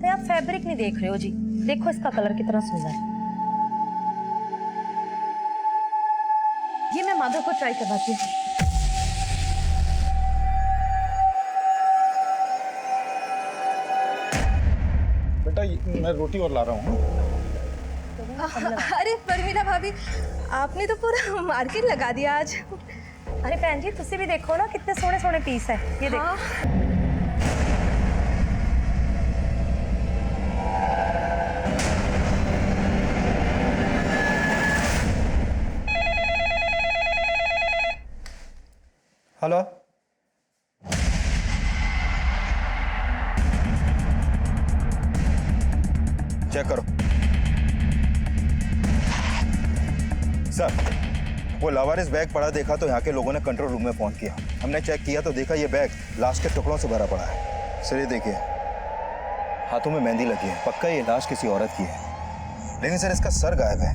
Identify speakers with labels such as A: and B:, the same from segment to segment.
A: नहीं आप फैब्रिक नहीं देख रहे हो जी, देखो इसका कलर कितना सुंदर है। ये मैं माधव को ट्राई करवाती हूँ।
B: बेटा मैं रोटी और ला रहा हूँ।
C: अरे परमीला भाभी, आपने तो पूरा मार्केट लगा दिया आज।
A: अरे बहन जी तुसी भी देखो ना कितने सोने सोने पीस है, ये देखो।
C: हाँ।
B: हेलो, चेक करो सर। वो लावारिस बैग पड़ा देखा तो यहाँ के लोगों ने कंट्रोल रूम में फोन किया। हमने चेक किया तो देखा ये बैग लाश के टुकड़ों से भरा पड़ा है। सर ये देखिए, हाथों में मेहंदी लगी है, पक्का ये लाश किसी औरत की है। लेकिन सर इसका सर गायब है।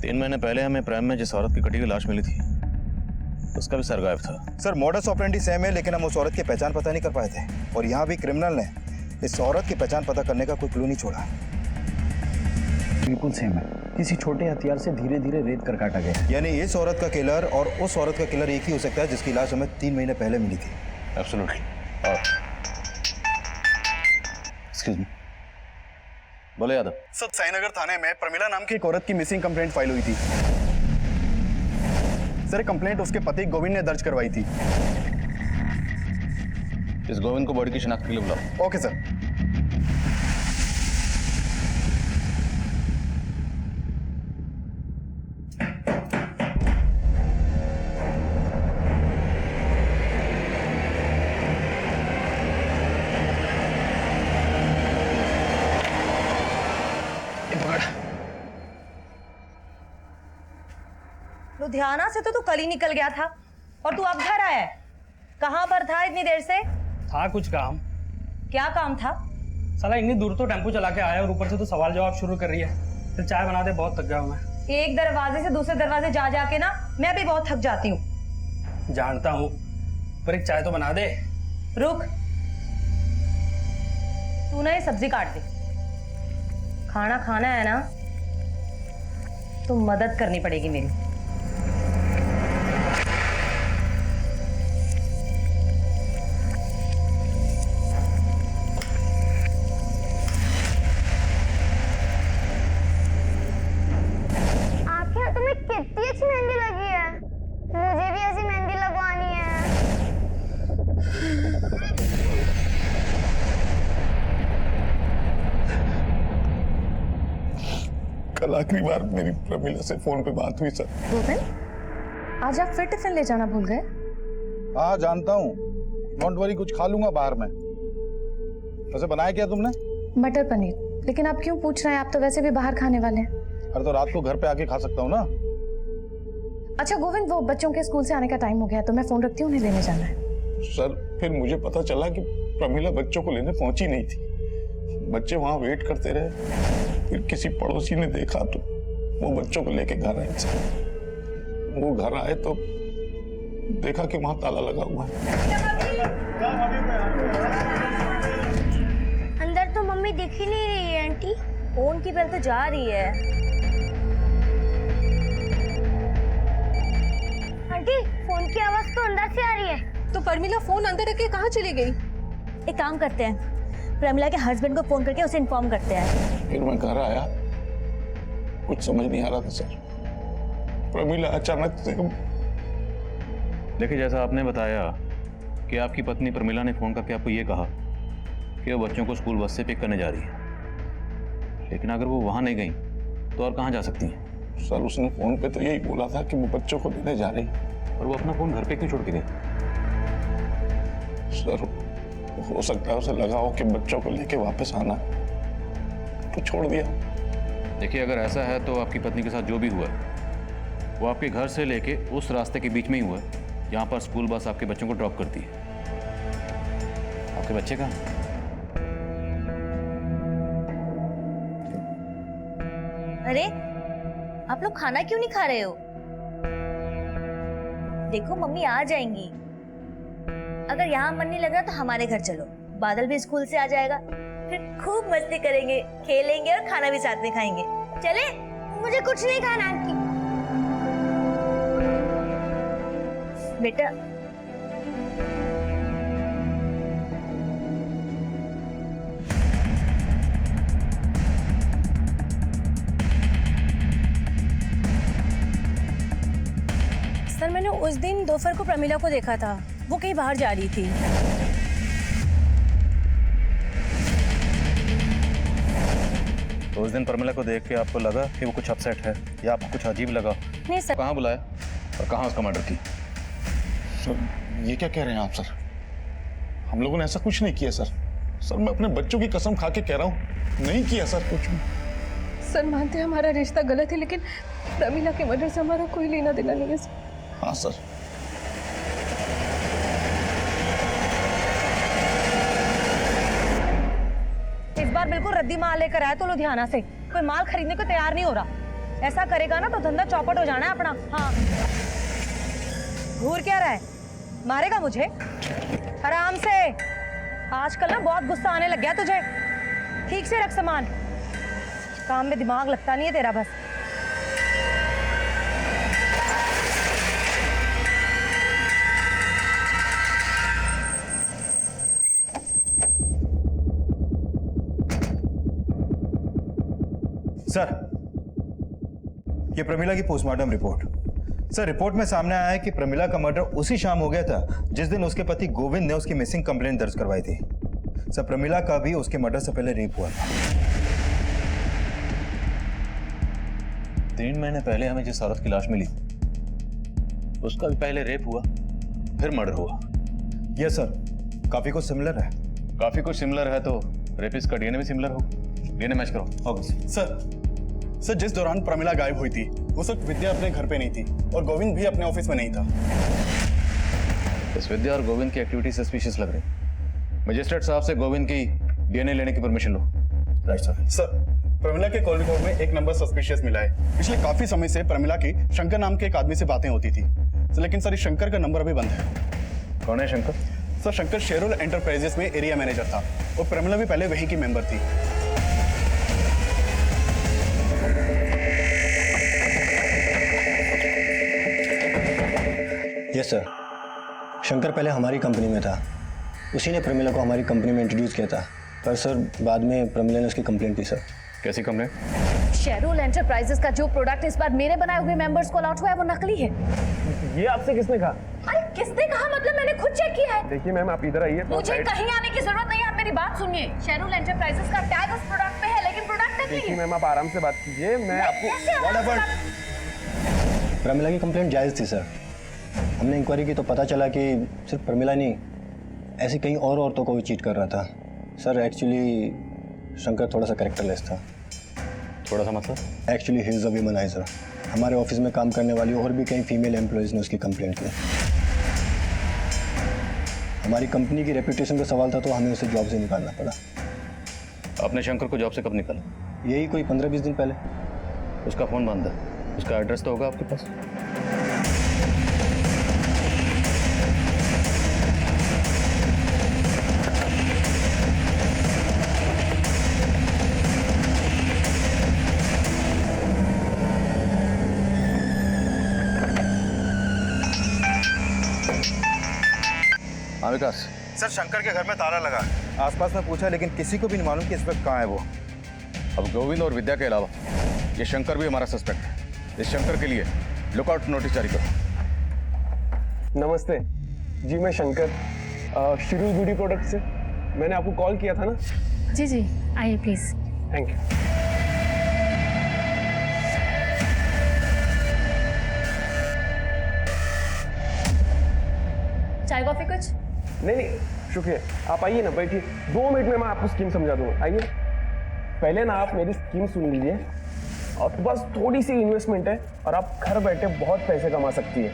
D: 3 महीने पहले हमें प्राइम में जिस औरत की कटी हुई लाश मिली थी उसका भी सर गायब था।
B: सर मॉडस ऑपरेंडी सेम है, लेकिन हम उस औरत की पहचान पता नहीं कर पाए थे। और यहाँ भी क्रिमिनल ने इस औरत की पहचान पता करने का कोई क्लू नहीं छोड़ा।
E: बिल्कुल सेम है, किसी छोटे हथियार से धीरे धीरे रेत कर काटा गया।
B: यानी इस औरत का किलर और उस औरत का किलर एक ही हो सकता है जिसकी लाश हमें 3 महीने पहले मिली थी।
D: एब्सोल्युटली। और एक्सक्यूज मी, बोले यादव।
F: सर साईनगर थाने में प्रमिला नाम की एक औरत की मिसिंग कंप्लेंट फाइल हुई थी। सर कंप्लेंट उसके पति गोविंद ने दर्ज करवाई थी।
D: इस गोविंद को बॉडी की शिनाख्त के लिए बुलाओ।
F: Okay sir.
A: लुधियाना से तो तू कल ही निकल गया था और तू अब घर आया है। कहाँ पर था इतनी देर से?
E: था कुछ काम।
A: क्या काम था?
E: साला इतनी दूर तो टेम्पो चला के आया और ऊपर से तो सवाल जवाब शुरू कर रही है। फिर चाय बना दे, बहुत थक गया हूँ मैं।
A: एक दरवाजे से दूसरे दरवाजे जा जाके ना मैं भी बहुत थक जाती हूँ।
E: जानता हूँ, पर एक चाय तो बना दे।
A: रुक, तू ना ये सब्जी काट दे। खाना खाना है ना तो मदद करनी पड़ेगी मेरी।
G: कितनी अच्छी मेहंदी लगी है, मुझे भी ऐसी मेहंदी लगवानी है।
B: कल आखिरी बार मेरी प्रमिला से फोन पे बात हुई सर।
C: गोविंद, आज आप फिर टिफिन ले जाना भूल गए।
B: हाँ जानता हूँ, डोंट वरी, कुछ खा लूंगा बाहर में। वैसे बनाया क्या तुमने?
C: मटर पनीर। लेकिन आप क्यों पूछ रहे हैं, आप तो वैसे भी बाहर खाने वाले हैं।
B: अरे तो रात को घर पे आके खा सकता हूँ ना।
C: अच्छा गोविंद, वो बच्चों के स्कूल से आने का टाइम हो गया तो मैं फोन रखती हूँ, उन्हें लेने जाना है।
B: सर फिर मुझे पता चला कि प्रमिला बच्चों को लेने पहुंची नहीं थी। बच्चे वहां वेट करते रहे, फिर किसी पड़ोसी ने देखा तो वो बच्चों को लेके घर आए। वो घर आए तो देखा कि वहां ताला लगा हुआ है।
G: अंदर तो मम्मी दिख ही नहीं रही है आंटी।
A: फोन की बेल तो जा रही है।
G: आंटी फोन की आवाज तो अंदर से आ रही है।
C: तो परमीला फोन अंदर रख के कहाँ चली गई?
A: एक काम करते हैं, प्रमिला के हस्बैंड को फोन करके उसे इन्फॉर्म करते हैं।
B: फिर मैं घर आया, कुछ समझ नहीं आ रहा था सर। प्रमिला अचानक से।
D: देखिए, जैसा आपने बताया कि आपकी पत्नी प्रमिला ने फोन करके आपको ये कहा कि वो बच्चों को स्कूल बस से पिक करने जा रही है, लेकिन अगर वो वहां नहीं गई तो और कहाँ जा सकती हैं?
B: सर उसने फोन पे तो यही बोला था कि वो बच्चों को लेने जा रही है।
D: और वो अपना फोन घर पे क्यों छोड़ के गई?
B: सर हो सकता है उसे लगा हो कि बच्चों को लेके वापस आना है तो छोड़ दिया।
D: देखिए, अगर ऐसा है तो आपकी पत्नी के साथ जो भी हुआ है वो आपके घर से लेके उस रास्ते के बीच में ही हुआ है जहाँ पर स्कूल बस आपके बच्चों को ड्रॉप करती है। आपके बच्चे कहाँ?
A: अरे आप लोग खाना क्यों नहीं खा रहे हो? देखो मम्मी आ जाएंगी। अगर यहाँ मन नहीं लग रहा तो हमारे घर चलो, बादल भी स्कूल से आ जाएगा,
H: फिर खूब मस्ती करेंगे, खेलेंगे और खाना भी साथ में खाएंगे। चले?
G: मुझे कुछ नहीं खाना आंटी।
H: बेटा
A: सर, मैंने उस दिन दोपहर को प्रमिला को देखा था, वो कहीं बाहर जा रही थी।
D: तो उस दिन प्रमिला को देख के आपको लगा कि वो कुछ अपसेट है या आपको कुछ अजीब लगा?
A: नहीं सर।
D: कहाँ बुलाया और कहाँ उसका मर्डर की?
F: सर ये क्या कह रहे हैं आप सर? हम लोगों ने ऐसा कुछ नहीं किया सर। सर मैं अपने बच्चों की कसम खा के कह रहा हूँ, नहीं किया सर कुछ भी।
C: सर मानते हैं हमारा रिश्ता गलत है, लेकिन प्रमिला के मर्डर से हमारा कोई लेना देना नहीं है सर।
F: हाँ सर।
A: इस बार बिल्कुल रद्दी माल लेकर आया तो लुधियाना से, कोई माल खरीदने को तैयार नहीं हो रहा। ऐसा करेगा ना तो धंधा चौपट हो जाना है अपना। हाँ, घूर क्या रहा है? मारेगा मुझे? आराम से। आजकल ना बहुत गुस्सा आने लग गया तुझे। ठीक से रख सामान, काम में दिमाग लगता नहीं है तेरा बस।
B: सर, ये प्रमिला की पोस्टमार्टम रिपोर्ट। सर, रिपोर्ट में सामने आया है कि प्रमिला का मर्डर उसी शाम हो गया था जिस दिन उसके पति गोविंद ने उसकी मिसिंग कंप्लेंट दर्ज करवाई थी। सर, प्रमिला का भी उसके मर्डर से पहले रेप हुआ था।
D: 3 महीने पहले हमें जिस औरत की लाश मिली उसका भी पहले रेप हुआ, फिर मर्डर हुआ।
B: यस सर, काफी कुछ सिमिलर है।
D: काफी कुछ सिमिलर है तो रेपिस्ट का डीएनए भी सिमिलर हो। डीएनए मैच करो।
B: ओके
F: सर जिस दौरान प्रमिला गायब हुई थी उस वक्त विद्या अपने घर पे नहीं थी और गोविंद भी अपने ऑफिस में नहीं था।
D: इस विद्या और गोविंद की एक्टिविटी सस्पिशियस लग रही। मजिस्ट्रेट साहब से गोविंद की डीएनए लेने की परमिशन लो।
B: Right sir.
F: सर प्रमिला के कॉल रिकॉर्ड में एक नंबर सस्पिशियस मिला है। पिछले काफी समय से प्रमिला की शंकर नाम के एक आदमी से बातें होती थी, लेकिन सर इस शंकर का नंबर अभी बंद है।
D: कौन है शंकर?
F: सर शंकर शेरोल एंटरप्राइजेस में एरिया मैनेजर था और प्रमिला भी पहले वहीं की मेंबर थी।
I: यस सर, शंकर पहले हमारी कंपनी में था। उसी ने प्रमिला को हमारी कंपनी में इंट्रोड्यूस किया था, पर सर बाद में प्रमिला ने उसकी कंप्लेंट की। सर
D: कैसी कंप्लेंट?
C: शेरोल एंटरप्राइजेस का जो प्रोडक्ट इस बार मेरे बनाए हुए मेंबर्स को अलॉट हुआ है वो नकली है।
E: ये आपसे किसने कहा?
C: अरे किसने कहा? मतलब मैंने खुद चेक किया है।
E: देखिए मैम आप इधर आइए।
C: मुझे कहीं आने की जरूरत नहीं है, आप मेरी बात सुनिए। शेरोल एंटरप्राइजेस का टैग उस प्रोडक्ट पे है, लेकिन प्रोडक्ट नकली
E: देखिए
C: है।
E: मैम आप आराम से बात कीजिए, मैं आपको
I: प्रमिला की कंप्लेंट जायज़ थी सर। हमने इंक्वायरी की तो पता चला कि सिर्फ प्रमिला नहीं, ऐसी कई और औरतों को भी चीट कर रहा था। सर एक्चुअली शंकर थोड़ा सा कैरेक्टरलेस था।
D: थोड़ा सा मतलब?
I: Actually he is a womaniser. हमारे ऑफिस में काम करने वाली और भी कई फीमेल एम्प्लॉयज़ ने उसकी कंप्लेंट की। हमारी कंपनी की रेपुटेशन का सवाल था तो हमें उसे जॉब से निकालना पड़ा।
D: आपने शंकर को जॉब से कब निकाला?
I: यही कोई 15-20 दिन पहले।
D: उसका फोन बंद है, उसका एड्रेस तो होगा आपके पास? हाँ विकास।
B: सर, शंकर के घर में ताला लगा। आसपास में पूछा लेकिन किसी को भी नहीं मालूम कि इस वक्त कहाँ है वो।
D: अब गोविंद और विद्या के अलावा ये शंकर भी हमारा सस्पेक्ट है। इस शंकर के लिए लुकआउट नोटिस जारी करो।
E: नमस्ते जी, मैं शंकर शिरू ब्यूटी प्रोडक्ट से। मैंने आपको कॉल किया था ना?
C: जी जी, आइए प्लीज।
E: Thank you.
A: चाय कॉफी कुछ?
E: नहीं शुक्रिया, आप आइए ना, बैठिए। 2 मिनट में मैं आपको स्कीम समझा दूंगा। आइए पहले ना आप मेरी स्कीम सुन लीजिए। और बस थोड़ी सी इन्वेस्टमेंट है और आप घर बैठे बहुत पैसे कमा सकती है।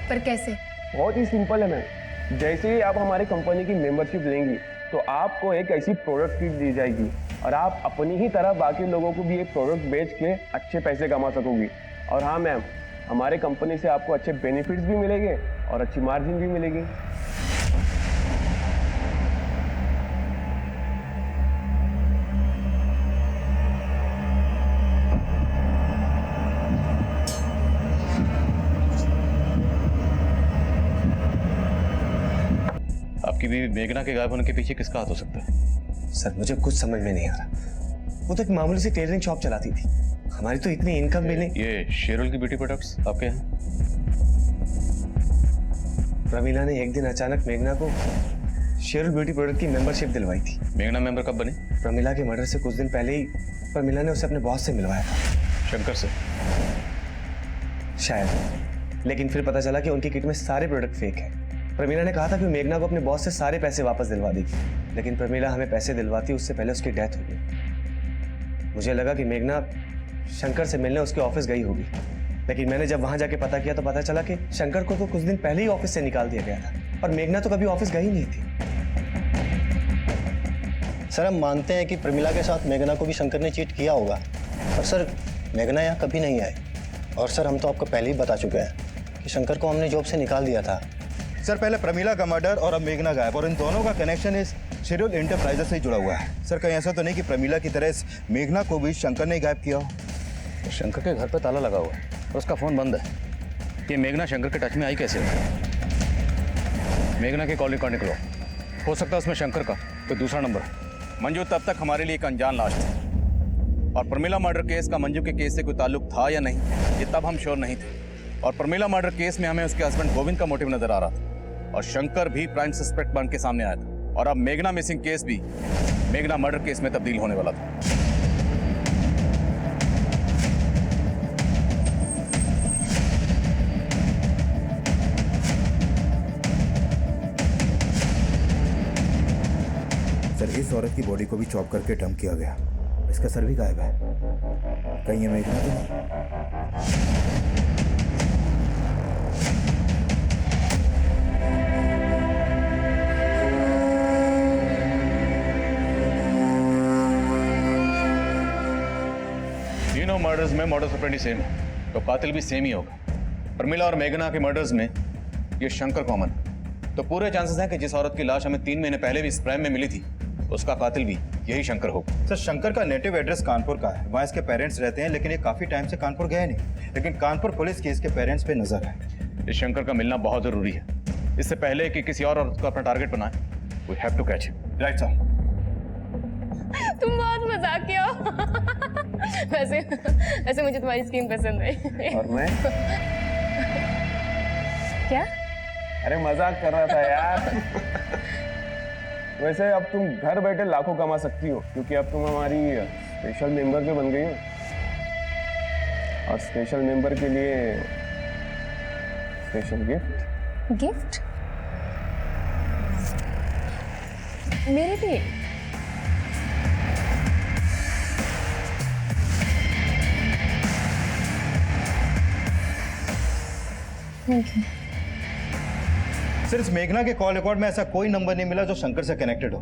C: पर कैसे?
E: बहुत ही सिंपल है मैम। जैसे ही आप हमारी कंपनी की मेंबरशिप लेंगी तो आपको एक ऐसी प्रोडक्ट किट दी जाएगी और आप अपनी ही तरह बाकी लोगों को भी एक प्रोडक्ट बेच के अच्छे पैसे कमा सकोगी। और हाँ मैम, हमारे कंपनी से आपको अच्छे बेनिफिट्स भी मिलेंगे और अच्छी मार्जिन भी मिलेगी।
D: बीवी मेघना के गायब होने के पीछे किसका हाथ हो सकता है?
J: सर मुझे कुछ समझ में नहीं आ रहा। वो तो एक मामूली सी टेलरिंग शॉप चलाती थी, हमारी तो इतनी इनकम भी नहीं।
D: ये शेरुल की ब्यूटी प्रोडक्ट्स आपके यहाँ?
J: प्रमीला ने एक दिन अचानक मेघना को शेरुल ब्यूटी प्रोडक्ट की मेंबरशिप दिलवाई थी।
D: मेघना मेंबर कब बनी?
J: प्रमीला के मर्डर से कुछ दिन पहले ही प्रमीला ने उसे अपने बॉस से मिलवाया था।
D: शंकर से?
J: शायद, लेकिन फिर पता चला कि उनकी किट में सारे प्रोडक्ट फेक है। प्रमीला ने कहा था कि मेघना को अपने बॉस से सारे पैसे वापस दिलवा देगी, लेकिन प्रमीला हमें पैसे दिलवाती उससे पहले उसकी डेथ हो गई। मुझे लगा कि मेघना शंकर से मिलने उसके ऑफिस गई होगी, लेकिन मैंने जब वहां जाके पता किया तो पता चला कि शंकर को तो कुछ दिन पहले ही ऑफिस से निकाल दिया गया था और मेघना तो कभी ऑफिस गई नहीं थी।
I: सर हम मानते हैं कि प्रमिला के साथ मेघना को भी शंकर ने चीट किया होगा, पर सर मेघना यहाँ कभी नहीं आई। और सर हम तो आपको पहले ही बता चुके हैं कि शंकर को हमने जॉब से निकाल दिया था।
B: सर पहले प्रमिला का मर्डर और अब मेघना गायब, और इन दोनों का कनेक्शन इस शेड्यूल इंटरप्राइजेस से ही जुड़ा हुआ है। सर कहीं ऐसा तो नहीं कि प्रमिला की तरह इस मेघना को भी शंकर ने गायब किया हो?
D: शंकर के घर पे ताला लगा हुआ है और उसका फोन बंद है। ये मेघना शंकर के टच में आई कैसे? मेघना के कॉल रिकॉर्ड निकलो, हो सकता है उसमें शंकर का कोई दूसरा नंबर है। मंजू तब तक हमारे लिए एक अनजान लाश थी, और प्रमिला मर्डर केस का मंजू के केस से कोई ताल्लुक था या नहीं, ये तब हम श्योर नहीं थे। और प्रमिला मर्डर केस में हमें उसके हस्बैंड गोविंद का मोटिव नजर आ रहा था, और शंकर भी प्राइम सस्पेक्ट बन के सामने आया था। और अब मेघना मिसिंग केस भी मेघना मर्डर केस में तब्दील होने वाला था।
B: सर इस औरत की बॉडी को भी चॉप करके डंप किया गया, इसका सर भी गायब है। कहीं ये मेघना तो नहीं?
D: तीनों मर्डर्स में मॉडस ऑपरेंडी सेम है, तो कातिल भी सेम ही होगा। प्रमिला और मेघना के मर्डर्स में ये शंकर कॉमन, तो पूरे चांसेस हैं कि जिस औरत की लाश हमें 3 महीने पहले भी इस प्राइम में मिली थी, उसका कातिल भी यही शंकर होगा।
B: सर शंकर का नेटिव एड्रेस कानपुर का है, वहाँ इसके पेरेंट्स रहते हैं, लेकिन ये काफी टाइम से कानपुर गए नहीं। लेकिन कानपुर पुलिस की इसके पेरेंट्स पे नजर है।
D: इस शंकर का मिलना बहुत जरूरी है, इससे पहले कि किसी और औरत को अपना टारगेट बनाए। We have to catch him.
B: Right sir.
C: तुम बहुत मजाकिया हो। वैसे मुझे तुम्हारी स्किन पसंद है।
E: और मैं
C: क्या?
E: अरे मजाक कर रहा था यार। वैसे अब तुम घर बैठे लाखों कमा सकती हो, क्योंकि अब तुम हमारी स्पेशल मेंबर भी बन गई हो, और स्पेशल मेंबर के लिए स्पेशल गिफ्ट।
C: गिफ्ट? मेरे लिए? Thank you.
B: सर इस मेघना के कॉल रिकॉर्ड में ऐसा कोई नंबर नहीं मिला जो शंकर से कनेक्टेड हो।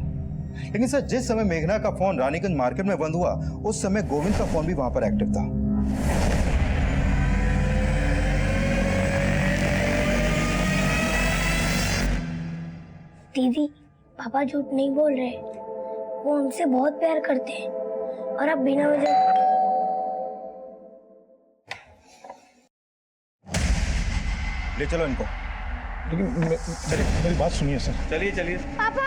B: लेकिन सर जिस समय मेघना का फोन रानीगंज मार्केट में बंद हुआ, उस समय गोविंद का फोन भी वहां पर एक्टिव था।
G: दीदी पापा झूठ नहीं बोल रहे, वो हमसे बहुत प्यार करते हैं, और अब बिना वजह
B: ले चलो इनको।
F: लेकिन मेरी बात सुनिए सर।
D: चलिए चलिए।
G: पापा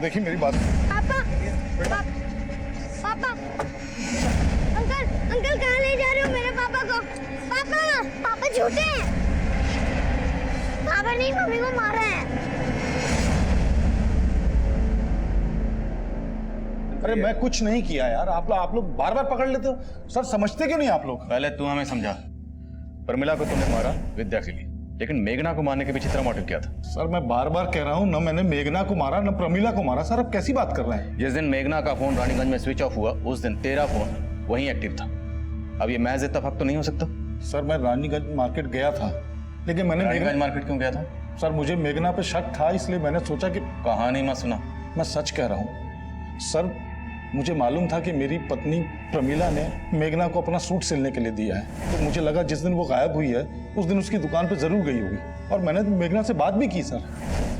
F: देखिए मेरी बात।
G: पापा पापा अंकल अंकल कहाँ ले जा रहे हो मेरे पापा को? पापा पापा झूठे हैं, पापा नहीं मम्मी को मारा है।
F: अरे मैं कुछ नहीं किया यार, आप लोग बार बार पकड़ लेते हो सर, समझते क्यों नहीं आप लोग?
D: पहले तू हमें समझा। प्रमिला को तुमने मारा विद्या के लिए, लेकिन मेघना को मारने के पीछे तेरा मोटिव क्या था?
F: सर मैं बार बार कह रहा हूँ, न मैंने मेघना को मारा न प्रमिला को मारा। सर आप कैसी बात कर रहे हैं?
D: जिस दिन मेघना का फोन रानीगंज में स्विच ऑफ हुआ, उस दिन तेरा फोन वहीं एक्टिव था। अब ये महज इत्तेफाक तो नहीं हो सकता?
F: सर मैं रानीगंज मार्केट गया था, लेकिन मैंने
D: रानीगंज मार्केट क्यों गया था?
F: सर मुझे मेघना पे शक था, इसलिए मैंने सोचा कि
D: कहानी मत सुना।
F: मैं सच कह रहा हूँ सर, मुझे मालूम था कि मेरी पत्नी प्रमिला ने मेघना को अपना सूट सिलने के लिए दिया है, तो मुझे लगा जिस दिन वो गायब हुई है उस दिन उसकी दुकान पे जरूर गई होगी, और मैंने मेघना से बात भी की। सर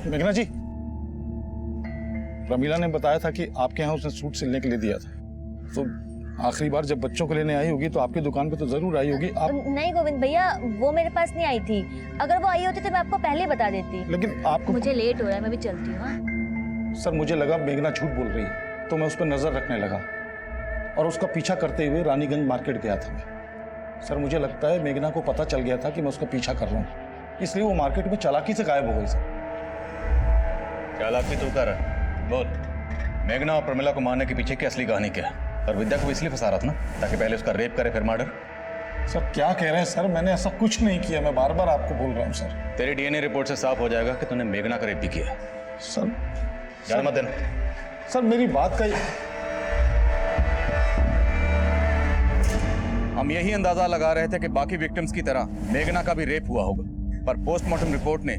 F: मेघना जी, प्रमिला ने बताया था कि आपके यहाँ उसने सूट सिलने के लिए दिया था, तो आखिरी बार जब बच्चों को लेने आई होगी तो आपकी दुकान पे तो जरूर आई होगी। आप
H: नहीं गोविंद भैया, वो मेरे पास नहीं आई थी। अगर वो आई होती तो मैं आपको पहले बता देती।
F: लेकिन आपको
H: मुझे लेट हो रहा है, मैं भी चलती हूँ।
F: सर मुझे लगा मेघना झूठ बोल रही है, तो मैं उस पर नजर रखने लगा और उसका पीछा करते हुए रानीगंज मार्केट गया था मैं। सर मुझे लगता है मेघना को पता चल गया था कि मैं उसका पीछा कर रहा हूँ, इसलिए वो मार्केट में चालाकी से गायब हो गई। सर
D: चालाकी तू कर, बोल मेघना और प्रमिला को मारने के पीछे की असली कहानी क्या है? और विद्या को इसलिए फंसा रहा था ना ताकि पहले उसका रेप करे फिर मर्डर।
F: सर क्या कह रहे हैं सर, मैंने ऐसा कुछ नहीं किया, मैं बार बार आपको बोल रहा हूँ सर।
D: तेरी डीएनए रिपोर्ट से साफ हो जाएगा कि तूने मेघना का रेप भी किया है।
F: सर
D: जान मत देना।
F: सर मेरी बात का
D: हम यही अंदाजा लगा रहे थे कि बाकी विक्टिम्स की तरह मेघना का भी रेप हुआ होगा, पर पोस्टमार्टम रिपोर्ट ने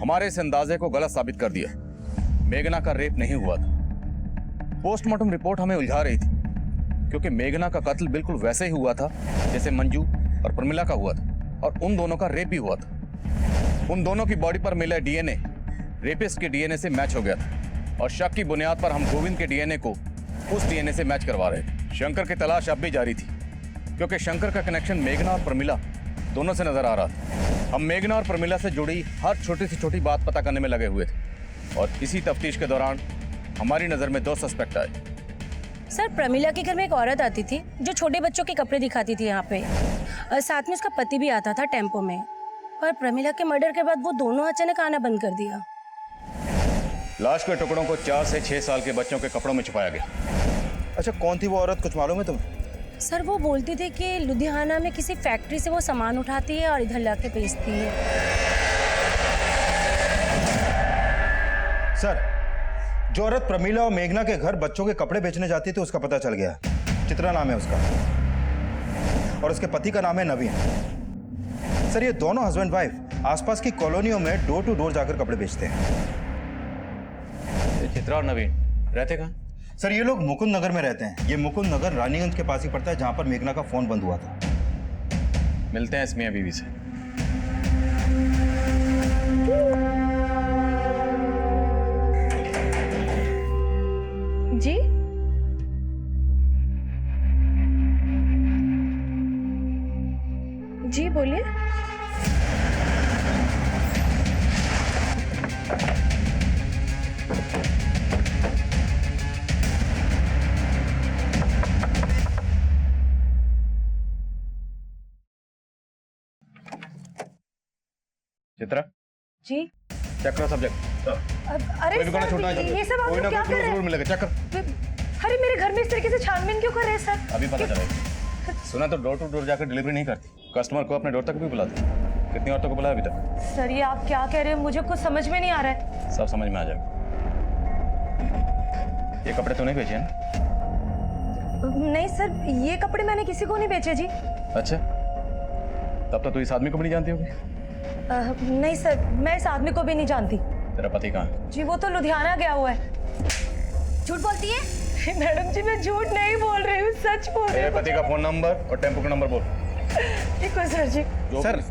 D: हमारे इस अंदाजे को गलत साबित कर दिया। मेघना का रेप नहीं हुआ था। पोस्टमार्टम रिपोर्ट हमें उलझा रही थी क्योंकि मेघना का कत्ल बिल्कुल वैसे ही हुआ था जैसे मंजू और प्रमिला का हुआ था, और उन दोनों का रेप भी हुआ था। उन दोनों की बॉडी पर मिला डीएनए रेपिस्ट के डीएनए से मैच हो गया था, और शक की बुनियाद पर हम गोविंद के डीएनए को उस डीएनए से मैच करवा रहे थे। शंकर की तलाश अब भी जारी थी क्योंकि शंकर का कनेक्शन मेघना और प्रमिला दोनों से नजर आ रहा था। हम मेघना और प्रमिला से जुड़ी हर छोटी से छोटी बात पता करने में लगे हुए थे, और इसी तफ्तीश के दौरान हमारी नजर में 2 सस्पेक्ट आए।
A: सर प्रमिला के घर में एक औरत आती थी जो छोटे बच्चों के कपड़े दिखाती थी यहाँ पे, और साथ में उसका पति भी आता था टेम्पो में। पर प्रमिला के मर्डर के बाद वो दोनों अचानक आना बंद कर दिया।
D: लाश के टुकड़ों को 4 से 6 साल के बच्चों के कपड़ों में छुपाया गया।
B: अच्छा कौन थी वो औरत, कुछ मालूम है तुम्हें?
A: सर वो बोलती थी कि लुधियाना में किसी फैक्ट्री से वो सामान उठाती है और इधर लाके बेचती है।
B: सर जो औरत प्रमिला और मेघना के घर बच्चों के कपड़े बेचने जाती थी उसका पता चल गया। चित्रा नाम है उसका, और उसके पति का नाम है नवीन। सर ये दोनों हस्बैंड वाइफ आसपास की कॉलोनियों में डोर टू डोर जाकर कपड़े बेचते हैं।
D: चित्रा और नवीन रहते कहाँ?
B: सर ये लोग मुकुंद नगर में रहते हैं। ये मुकुंद नगर रानीगंज के पास ही पड़ता है जहां पर मेघना का फोन बंद हुआ था।
D: मिलते हैं इस मियां बीवी से।
C: जी जी बोलिए।
D: चित्रा
A: जी
D: चेक करो सब्जेक्ट।
A: अरे
D: कोई भी गाना छोड़ना है
A: ये सब आप लोग क्या कर रहे हैं?
D: मिलेगा, चेक कर।
A: अरे मेरे घर में इस तरीके से छानबीन क्यों कर रहे हैं सर?
D: अभी पता चलेगा। सुना तो डोर टू डोर जाकर डिलीवरी नहीं करती, कस्टमर को अपने डोर तक भी बुलाती। कितनी औरतों को बुलाया अभी तक?
A: सर ये आप क्या कह रहे हैं, मुझे कुछ समझ में नहीं आ रहा है।
D: सब समझ में आ जाएगा। ये कपड़े तूने बेचे हैं?
A: नहीं सर ये कपड़े मैंने किसी को नहीं बेचे जी।
D: अच्छा तब तो तू इस आदमी को भी नहीं जानती होगी।
A: नहीं सर मैं इस आदमी को भी नहीं जानती।
D: तेरा पति कहाँ है?
A: जी वो तो लुधियाना गया हुआ है।
H: झूठ बोलती है?
A: मैडम जी मैं झूठ नहीं बोल रही हूँ, सच बोल रही
D: तेरे
A: हूँ।
D: पति का फोन नंबर और टेम्पो का नंबर बोल।
A: ठीक है सर जी।
J: सर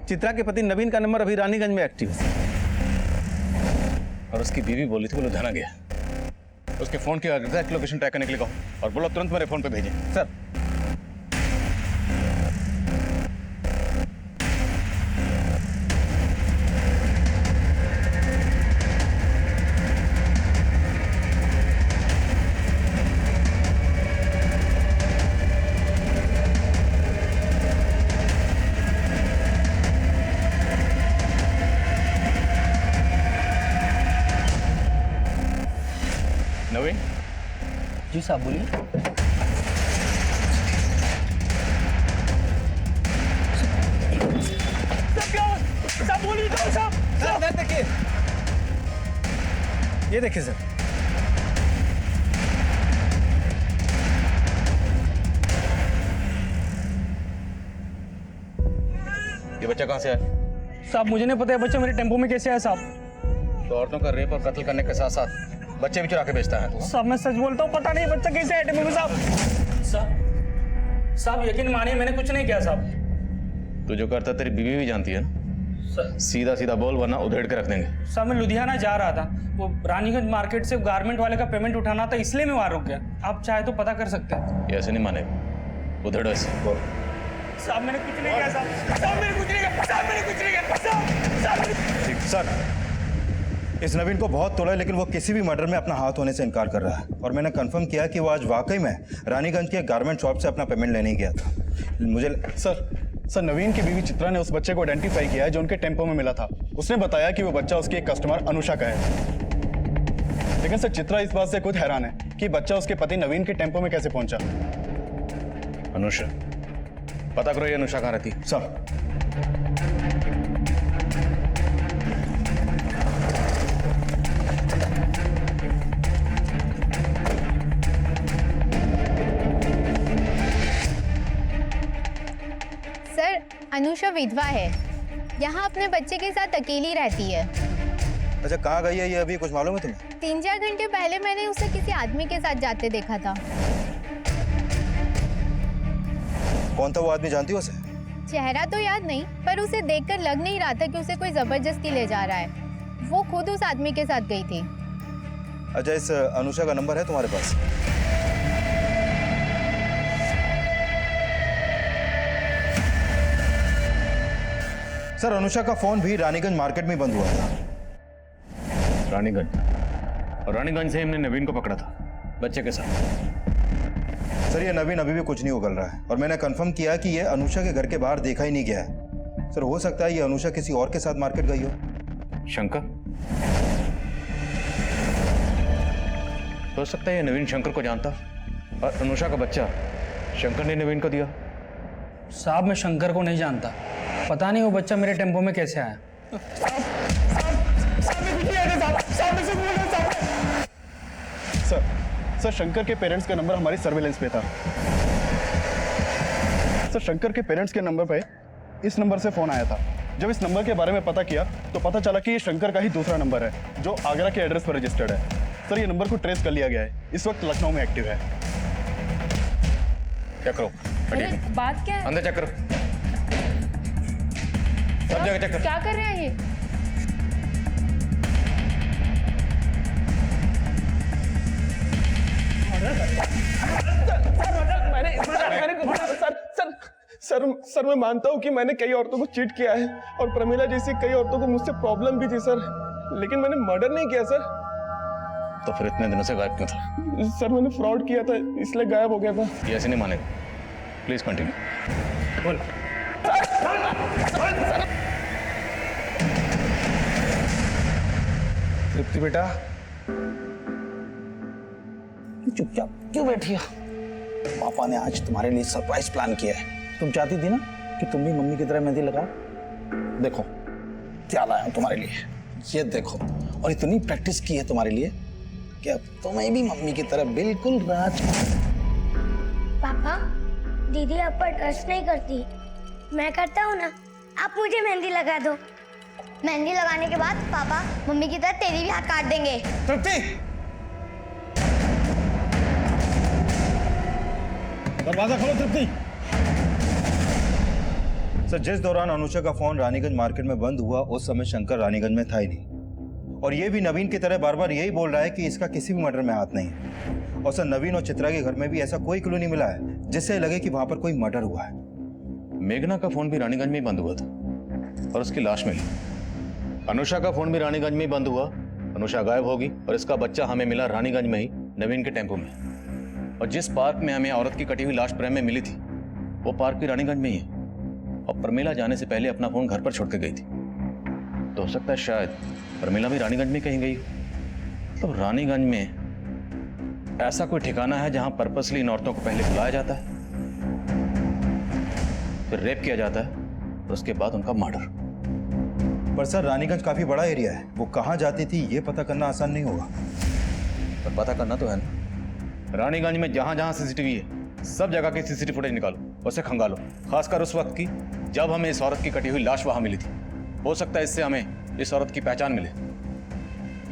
J: चित्रा के पति नवीन का नंबर अभी रानीगंज में एक्टिव है।
D: और उसकी बीवी बोली थी वो लुधियाना गया। उसके फोन की एग्जैक्ट लोकेशन ट्रैक करने के लिए कहो, और बोलो तुरंत मेरे फोन पे भेजें।
J: सर
D: नवीन
I: जी साहब बोलिए।
J: सर देखिए, ये देखिए सर।
D: ये बच्चा कहाँ से आया?
E: साहब मुझे नहीं पता है बच्चा मेरे टेम्पो में कैसे आया साहब।
D: तो औरतों का रेप और कत्ल करने के साथ साथ बच्चे भी चुरा के बेचता है तू?
E: साहब मैं सच बोलता हूँ, पता नहीं बच्चा कैसे आया टेम्पो में साहब। साहब यकीन मानिए मैंने कुछ नहीं किया साहब।
D: तू जो करता तेरी बीवी भी जानती है ना? सीधा सीधा बोल वरना उधेड़ के रख देंगे।
E: साहब मैं लुधियाना जा रहा था, वो रानीगंज मार्केट से गारमेंट वाले का पेमेंट उठाना था इसलिए मैं वहाँ रुक गया। आप चाहे तो पता कर सकते हैं।
D: ये ऐसे नहीं मानेगा, उधेड़ो ऐसे बोल।
E: साहब मैंने कुछ नहीं किया साहब। साहब मैंने कुछ नहीं किया। साहब मैंने कुछ नहीं किया। साहब
B: सर इस नवीन को बहुत तोड़ा, लेकिन वो किसी भी मर्डर में अपना हाथ होने से इनकार कर रहा है। और मैंने कंफर्म किया कि वो आज वाकई में रानीगंज के गारमेंट शॉप से अपना पेमेंट लेने ही गया था। मुझे
F: सर नवीन की बीवी चित्रा ने उस बच्चे को आइडेंटिफाई किया है जो उनके टेम्पो में मिला था। उसने बताया कि वो बच्चा उसकी एक कस्टमर अनुषा का है। लेकिन सर चित्रा इस बात से खुद हैरान है कि बच्चा उसके पति नवीन के टेम्पो में कैसे पहुंचा।
D: अनुषा, पता करो ये अनुषा कहाँ रहती है।
B: सर
K: सर, अनुषा विधवा है, यहाँ अपने बच्चे के साथ अकेली रहती है।
B: अच्छा, कहाँ गई है ये अभी, कुछ मालूम है तुम्हें?
K: 3-4 घंटे पहले मैंने उसे किसी आदमी के साथ जाते देखा था।
B: कौन था वो आदमी, जानती हो उसे?
K: चेहरा तो याद नहीं, पर उसे देखकर लग नहीं रहा था कि उसे कोई जबरदस्ती ले जा रहा है। वो खुद उस आदमी के साथ गई थी।
B: अच्छा, इस अनुषा का नंबर है तुम्हारे पास? सर, अनुषा का फोन भी रानीगंज मार्केट में बंद हुआ था।
D: रानीगंज, और रानीगंज से हमने नवीन को पकड़ा था बच्चे के साथ।
B: सर, ये नवीन अभी भी कुछ नहीं उगल रहा है और मैंने कंफर्म किया कि ये अनुषा के घर के बाहर देखा ही नहीं गया है। सर, हो सकता है ये अनुषा किसी और के साथ मार्केट गई हो।
D: शंकर, हो सकता है ये नवीन शंकर को जानता और अनुषा का बच्चा शंकर ने नवीन को दिया।
L: साहब, मैं शंकर को नहीं जानता, पता नहीं वो बच्चा मेरे टेम्पो में कैसे आया।
F: सर शंकर के पेरेंट्स का नंबर हमारी सर्वेलेंस पे था। सर, शंकर के पेरेंट्स के नंबर पे इस नंबर से फोन आया था। जब इस नंबर के बारे में पता किया तो पता चला कि ये शंकर का ही दूसरा नंबर है जो आगरा के एड्रेस पर रजिस्टर्ड है। सर, ये नंबर को ट्रेस कर लिया गया है, इस वक्त लखनऊ में एक्टिव है।
D: चेक करो,
C: बात क्या है?
D: अंदर चेक करो, सब जगह चेक करो।
C: क्या कर रहे हैं ये?
E: सर मैं मानता हूँ कि मैंने कई औरतों को चीट किया है और प्रमिला जैसी कई औरतों को मुझसे प्रॉब्लम भी थी सर, लेकिन मैंने मर्डर नहीं किया सर।
D: तो फिर इतने दिनों से गायब क्यों था?
E: सर, मैंने फ्रॉड किया था इसलिए गायब हो गया था।
D: ये ऐसे नहीं मानेगा, प्लीज कंटिन्यू। बोल।
F: तृप्ति बेटा, चुपचाप क्यों बैठी हो? पापा ने आज तुम्हारे लिए सरप्राइज प्लान किया है। तुम चाहती थी ना कि तुम भी मम्मी की तरह मेहंदी लगाओ। देखो क्या लाया हूं तुम्हारे लिए, ये देखो। और इतनी प्रैक्टिस की है तुम्हारे लिए कि अब तुम्हें भी मम्मी की तरह बिल्कुल राज।
G: पापा, दीदी आप पर ट्रस्ट नहीं करती। मैं करता हूँ ना, आप मुझे मेहंदी लगा दो।
K: मेहंदी लगाने के बाद पापा मम्मी की तरह तेरी भी हाथ काट देंगे।
F: तृप्ति, दरवाजा खोलो। तृप्ति।
B: सर, जिस दौरान अनुषा का फोन रानीगंज मार्केट में बंद हुआ उस समय शंकर रानीगंज में था ही नहीं। और ये भी नवीन की तरह बार बार यही बोल रहा है कि इसका किसी भी मर्डर में हाथ नहीं है। और सर, नवीन और चित्रा के घर में भी ऐसा कोई क्लू नहीं मिला है जिससे लगे कि वहां पर कोई मर्डर हुआ है।
D: मेघना का फोन भी रानीगंज में ही बंद हुआ था और उसकी लाश मिली। अनुषा का फोन भी रानीगंज में ही बंद हुआ, अनुषा गायब होगी और इसका बच्चा हमें मिला रानीगंज में ही, नवीन के टेम्पो में। और जिस पार्क में हमें औरत की कटी हुई लाश प्रेम में मिली थी वो पार्क भी रानीगंज में ही है। और प्रमिला जाने से पहले अपना फोन घर पर छोड़ के गई थी, तो हो सकता है शायद प्रमिला भी रानीगंज में कहीं गई हो। तो रानीगंज में ऐसा कोई ठिकाना है जहां पर्पसली इन औरतों को पहले बुलाया जाता है, फिर रेप किया जाता है और उसके बाद उनका मर्डर।
B: पर सर, रानीगंज काफी बड़ा एरिया है, वो कहाँ जाती थी ये पता करना आसान नहीं होगा।
D: पर पता करना तो है ना। रानीगंज में जहां जहां सीसीटीवी है सब जगह की सीसीटीवी फुटेज निकालो, उसे खंगालो, खासकर उस वक्त की जब हमें इस औरत की कटी हुई लाश वहां मिली थी। हो सकता है इससे हमें इस औरत की पहचान मिले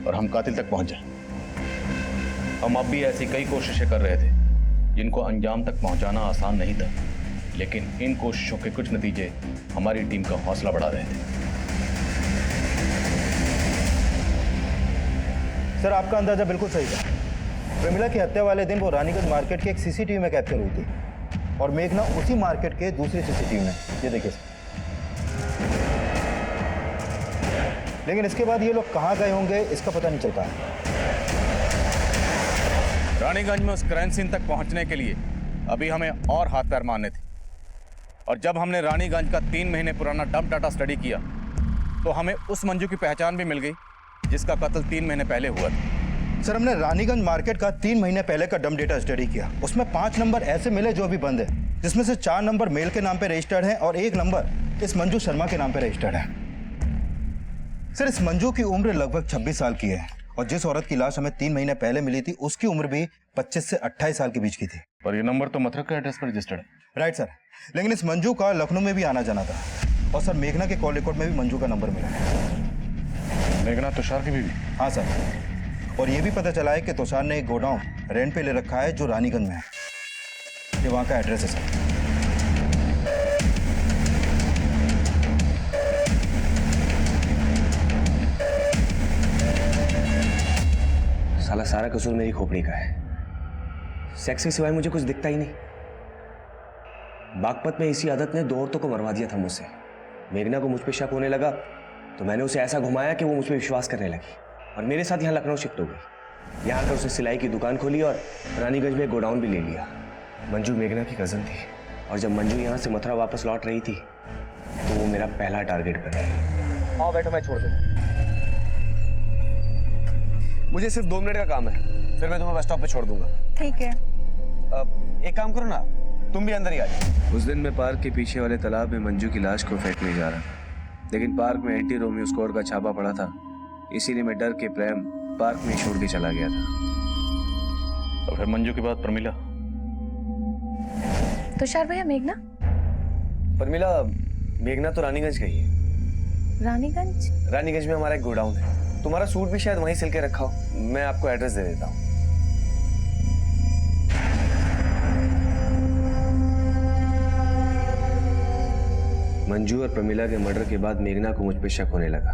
D: और हम कातिल तक पहुंच जाए। हम अब भी ऐसी कई कोशिशें कर रहे थे जिनको अंजाम तक पहुंचाना आसान नहीं था, लेकिन इन कोशिशों के कुछ नतीजे हमारी टीम का हौसला बढ़ा रहे थे।
B: सर, आपका अंदाजा बिल्कुल सही था। प्रमिला की हत्या वाले दिन वो रानीगंज मार्केट के एक सीसीटीवी में कैप्चर हुई थी और मेघना उसी मार्केट के दूसरे सीसीटीवी में। ये देखिए सर। लेकिन इसके बाद ये लोग कहाँ गए होंगे इसका पता नहीं चल पाया।
D: रानीगंज में उस क्राइम सीन तक पहुंचने के लिए अभी हमें और हाथ पैर मारने थे, और जब हमने रानीगंज का 3 महीने पुराना डंप डाटा स्टडी किया तो हमें उस मंजू की पहचान भी मिल गई जिसका कत्ल 3 महीने पहले हुआ था।
B: सर, हमने रानीगंज मार्केट का 3 महीने पहले का डंप डेटा स्टडी किया। उसमें 5 नंबर ऐसे मिले जो अभी बंद है, जिसमें से 4 नंबर मेल के नाम पे रजिस्टर्ड हैं और 1 नंबर इस मंजू शर्मा के नाम पे रजिस्टर्ड है। सर, इस मंजू की उम्र लगभग 26 साल की है और जिस औरत की लाश हमें 3 महीने पहले मिली थी उसकी उम्र भी 25 से 28 साल के बीच की थी।
D: और ये नंबर तो मथुरा के एड्रेस पर रजिस्टर्ड है।
B: राइट सर, लेकिन इस मंजू का लखनऊ में भी आना जाना था और सर मेघना के कॉल रिकॉर्ड में भी मंजू का नंबर मिला है।
D: मेघना तुषार की बीवी?
B: हाँ सर, और ये भी पता चला है कि तुषार ने एक गोडाउन रेंट पे ले रखा है जो रानीगंज में है। ये वहाँ का एड्रेस है सर।
J: साला सारा कसूर मेरी खोपड़ी का है। सेक्स के सिवाय मुझे कुछ दिखता ही नहीं। बागपत में इसी आदत ने 2 औरतों को मरवा दिया था मुझसे। मेघना को मुझ पे शक होने लगा तो मैंने उसे ऐसा घुमाया कि वो मुझ पे विश्वास करने लगी और मेरे साथ यहाँ लखनऊ शिफ्ट हो गई। यहाँ आकर उसने सिलाई की दुकान खोली और रानीगंज में एक गोडाउन भी ले लिया। मंजू मेघना की कज़न थी और जब मंजू यहाँ से मथुरा वापस लौट रही थी तो वो मेरा पहला टारगेट बनी। आओ बैठो, मैं छोड़ दूँ। मुझे सिर्फ 2 मिनट का काम है, फिर मैं तुम्हें बस स्टॉप पे छोड़ दूंगा।
A: ठीक है।
J: एक काम करो ना, तुम भी अंदर ही आ जाओ। उस दिन मैं पार्क के पीछे वाले तालाब में मंजू की लाश को फेंकने जा रहा था, लेकिन पार्क में एंटी रोमियो स्क्वाड का छापा पड़ा था, इसीलिए मैं डर के प्रेम पार्क में छोड़ के चला गया था।
D: तो फिर मंजू के बाद प्रमिला?
C: तुषार भैया, मेघना?
J: प्रमिला, मेघना तो रानीगंज गई है।
C: रानीगंज?
J: रानीगंज में हमारा एक गोडाउन है, तुम्हारा सूट भी शायद वहीं सिल के रखा हो। मैं आपको एड्रेस दे देता हूँ। मंजू और प्रमिला के मर्डर के बाद मेघना को मुझ पे शक होने लगा,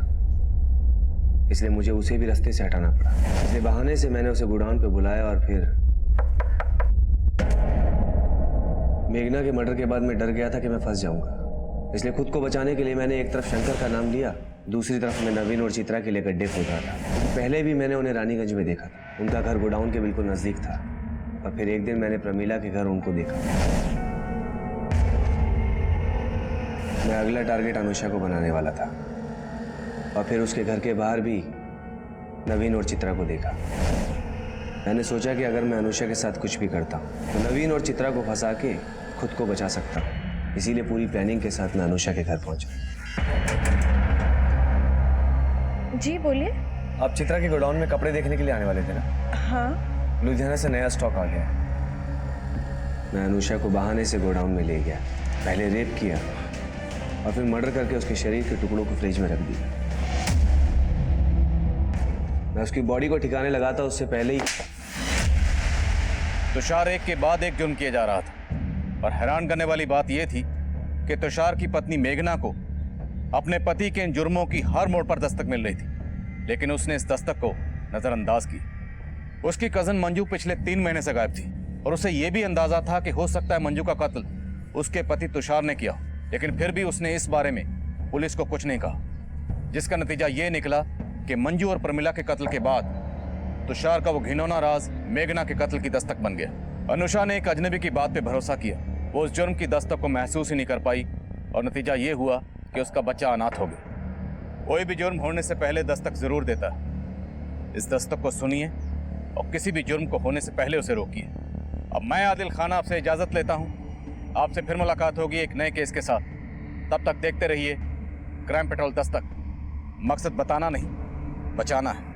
J: इसलिए मुझे उसे भी रास्ते से हटाना पड़ा। इसलिए बहाने से मैंने उसे गोडाउन पे बुलाया और फिर मेघना के मर्डर के बाद मैं डर गया था कि मैं फंस जाऊंगा, इसलिए खुद को बचाने के लिए मैंने एक तरफ शंकर का नाम लिया, दूसरी तरफ मैं नवीन और चित्रा के लिए गड्ढे खोद रहा था। पहले भी मैंने उन्हें रानीगंज में देखा था, उनका घर गोडाउन के बिल्कुल नजदीक था, और फिर एक दिन मैंने प्रमिला के घर उनको देखा। मैं अगला टारगेट अनुषा को बनाने वाला था, और फिर उसके घर के बाहर भी नवीन और चित्रा को देखा। मैंने सोचा कि अगर मैं अनुषा के साथ कुछ भी करता हूँ तो नवीन और चित्रा को फंसा के खुद को बचा सकता हूँ, इसीलिए पूरी प्लानिंग के साथ मैं अनुषा के घर पहुंचा।
C: जी बोलिए।
J: आप चित्रा के गोडाउन में कपड़े देखने के लिए आने वाले थे ना?
C: हाँ।
J: लुधियाना से नया स्टॉक आ गया है। मैं अनुषा को बहाने से गोडाउन में ले गया, पहले रेप किया और फिर मर्डर करके उसके शरीर के टुकड़ों को फ्रिज में रख दिया। मैं उसकी बॉडी को ठिकाने लगा था उससे पहले ही
D: तुषार एक के बाद एक जुर्म किए जा रहा था, और हैरान करने वाली बात यह थी कि तुषार की पत्नी मेघना को अपने पति के इन जुर्मों की हर मोड़ पर दस्तक मिल रही थी, लेकिन उसने इस दस्तक को नजरअंदाज की। उसकी कजन मंजू पिछले 3 महीने से गायब थी और उसे यह भी अंदाजा था कि हो सकता है मंजू का कत्ल उसके पति तुषार ने किया, लेकिन फिर भी उसने इस बारे में पुलिस को कुछ नहीं कहा, जिसका नतीजा ये निकला कि मंजू और प्रमिला के कत्ल के बाद तुषार का वो घिनौना राज मेघना के कत्ल की दस्तक बन गया। अनुषा ने एक अजनबी की बात पे भरोसा किया, वो उस जुर्म की दस्तक को महसूस ही नहीं कर पाई और नतीजा ये हुआ कि उसका बच्चा अनाथ हो गया। कोई भी जुर्म होने से पहले दस्तक जरूर देता है। इस दस्तक को सुनिए और किसी भी जुर्म को होने से पहले उसे रोकिए। अब मैं आदिल खान आपसे इजाजत लेता हूँ, आपसे फिर मुलाकात होगी एक नए केस के साथ। तब तक देखते रहिए क्राइम पेट्रोल दस्तक। मकसद बताना नहीं, बचाना है।